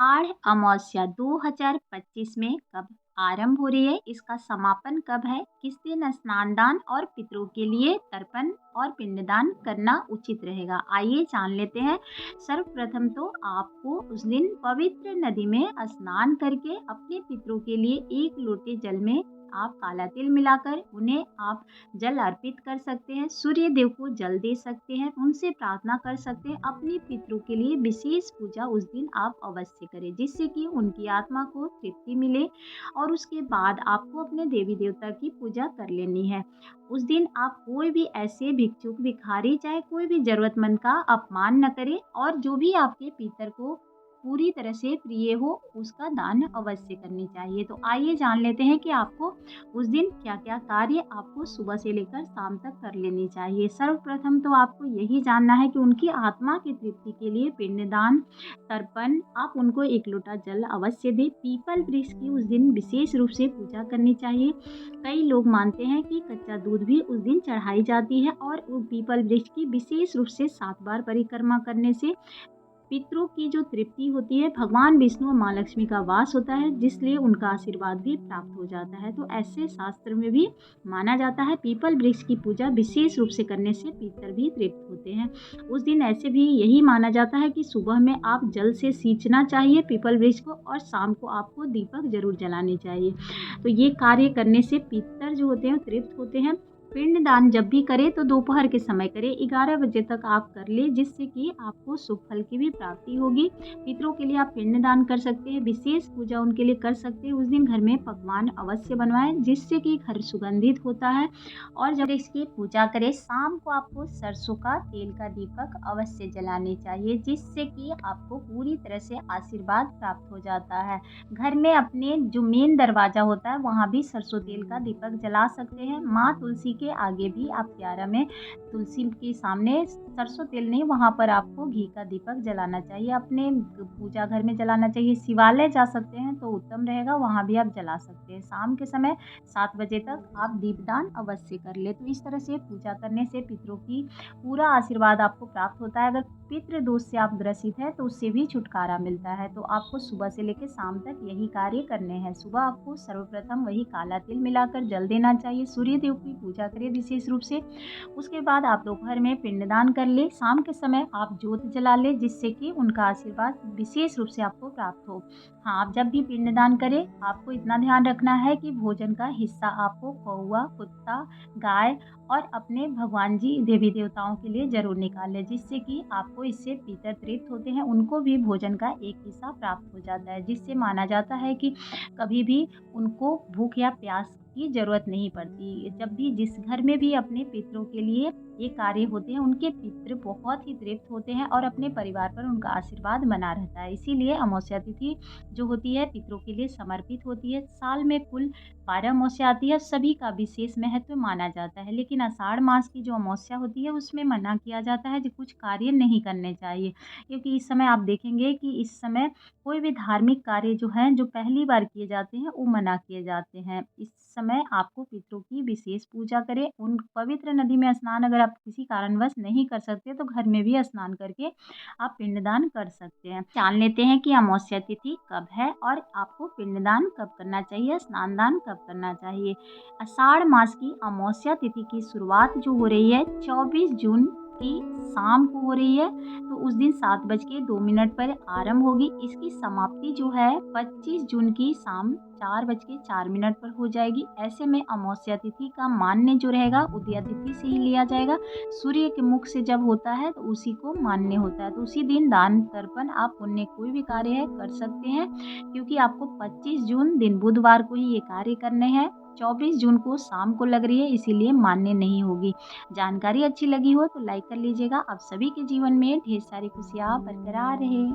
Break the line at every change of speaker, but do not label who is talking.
आषाढ़ अमावस्या 2025 में कब आरंभ हो रही है, इसका समापन कब है, किस दिन स्नान दान और पितरों के लिए तर्पण और पिंडदान करना उचित रहेगा, आइए जान लेते हैं। सर्वप्रथम तो आपको उस दिन पवित्र नदी में स्नान करके अपने पितरों के लिए एक लोटे जल में आप काला तिल मिलाकर उन्हें आप जल अर्पित कर सकते हैं, सूर्य देव को जल दे सकते हैं, उनसे प्रार्थना कर सकते हैं। अपने पितरों के लिए विशेष पूजा उस दिन आप अवश्य करें, जिससे कि उनकी आत्मा को तृप्ति मिले। और उसके बाद आपको अपने देवी देवता की पूजा कर लेनी है। उस दिन आप कोई भी ऐसे भिक्षुक भिखारी चाहे कोई भी जरूरतमंद का अपमान न करें, और जो भी आपके पितर को पूरी तरह से प्रिय हो उसका दान अवश्य करनी चाहिए। तो आइए जान लेते हैं कि आपको उस दिन क्या क्या कार्य आपको सुबह से लेकर शाम तक कर लेनी चाहिए। सर्वप्रथम तो आपको यही जानना है कि उनकी आत्मा की तृप्ति के लिए पिंडदान तर्पण आप उनको एक लोटा जल अवश्य दें। पीपल वृक्ष की उस दिन विशेष रूप से पूजा करनी चाहिए। कई लोग मानते हैं कि कच्चा दूध भी उस दिन चढ़ाई जाती है, और वो पीपल वृक्ष की विशेष रूप से 7 बार परिक्रमा करने से पितरों की जो तृप्ति होती है, भगवान विष्णु और माँ लक्ष्मी का वास होता है, जिसलिए उनका आशीर्वाद भी प्राप्त हो जाता है। तो ऐसे शास्त्र में भी माना जाता है पीपल वृक्ष की पूजा विशेष रूप से करने से पितर भी तृप्त होते हैं। उस दिन ऐसे भी यही माना जाता है कि सुबह में आप जल से सींचना चाहिए पीपल वृक्ष को, और शाम को आपको दीपक जरूर जलाने चाहिए। तो ये कार्य करने से पितर जो होते हैं तृप्त होते हैं। पिंडदान जब भी करें तो दोपहर के समय करें, 11 बजे तक आप कर ले, जिससे कि आपको शुभ फल की भी प्राप्ति होगी। पितरों के लिए आप पिंडदान कर सकते हैं, विशेष पूजा उनके लिए कर सकते हैं। उस दिन घर में पकवान अवश्य बनवाएं, जिससे कि घर सुगंधित होता है। और जब इसकी पूजा करें, शाम को आपको सरसों का तेल का दीपक अवश्य जलाने चाहिए, जिससे कि आपको पूरी तरह से आशीर्वाद प्राप्त हो जाता है। घर में अपने जो मेन दरवाजा होता है वहाँ भी सरसों तेल का दीपक जला सकते हैं। माँ तुलसी के आगे भी आप क्यारा में तुलसी के सामने सरसों तेल नहीं, वहाँ पर आपको घी का दीपक जलाना चाहिए। अपने पूजा घर में जलाना चाहिए। शिवालय जा सकते हैं तो उत्तम रहेगा, वहाँ भी आप जला सकते हैं। शाम के समय 7 बजे तक आप दीपदान अवश्य कर ले। तो इस तरह से पूजा करने से पितरों की पूरा आशीर्वाद आपको प्राप्त होता है। अगर पितृ दोष से आप ग्रसित हैं तो उससे भी छुटकारा मिलता है। तो आपको सुबह से लेकर शाम तक यही कार्य करने हैं। सुबह आपको सर्वप्रथम वही काला तिल मिलाकर जल देना चाहिए, सूर्य देव की पूजा करें विशेष रूप से। उसके बाद आप दोपहर में पिंडदान कर ले, शाम के समय आप ज्योत जला ले, जिससे कि उनका आशीर्वाद विशेष रूप से आपको प्राप्त हो। हाँ, आप जब भी पिंडदान करें आपको इतना ध्यान रखना है कि भोजन का हिस्सा आपको कौवा, कुत्ता, गाय और अपने भगवान जी देवी देवताओं के लिए जरूर निकालें, जिससे कि आपको इससे पितर तृप्त होते हैं, उनको भी भोजन का एक हिस्सा प्राप्त हो जाता है, जिससे माना जाता है कि कभी भी उनको भूख या प्यास की जरूरत नहीं पड़ती। जब भी जिस घर में भी अपने पितरों के लिए ये कार्य होते हैं, उनके पितृ बहुत ही तृप्त होते हैं और अपने परिवार पर उनका आशीर्वाद बना रहता है। इसीलिए अमावस्या तिथि जो होती है पितरों के लिए समर्पित होती है। साल में कुल 12 अमावस्या आती है, सभी का विशेष महत्व माना जाता है, लेकिन आषाढ़ मास की जो अमावस्या होती है उसमें मना किया जाता है कि कुछ कार्य नहीं करने चाहिए, क्योंकि इस समय आप देखेंगे कि इस समय कोई भी धार्मिक कार्य जो हैं जो पहली बार किए जाते हैं वो मना किए जाते हैं। इस समय आपको पितरों की विशेष पूजा करें। उन पवित्र नदी में स्नान अगर आप किसी कारणवश नहीं कर सकते तो घर में भी स्नान करके आप पिंडदान कर सकते हैं। जान लेते हैं कि अमावस्या तिथि कब है और आपको पिंडदान कब करना चाहिए, स्नान दान कब करना चाहिए। आषाढ़ मास की अमावस्या तिथि की शुरुआत जो हो रही है 24 जून की शाम को हो रही है, तो उस दिन 7:02 पर आरंभ होगी। इसकी समाप्ति जो है 25 जून की शाम 4:04 पर हो जाएगी। ऐसे में अमावस्या तिथि का मान्य जो रहेगा उदया तिथि से ही लिया जाएगा। सूर्य के मुख से जब होता है तो उसी को मान्य होता है। तो उसी दिन दान तर्पण आप पुण्य कोई भी कार्य है कर सकते हैं, क्योंकि आपको 25 जून दिन बुधवार को ही ये कार्य करने हैं। 24 जून को शाम को लग रही है, इसीलिए मान्य नहीं होगी। जानकारी अच्छी लगी हो तो लाइक कर लीजिएगा। आप सभी के जीवन में ढेर सारी खुशियाँ बरकरार रहे।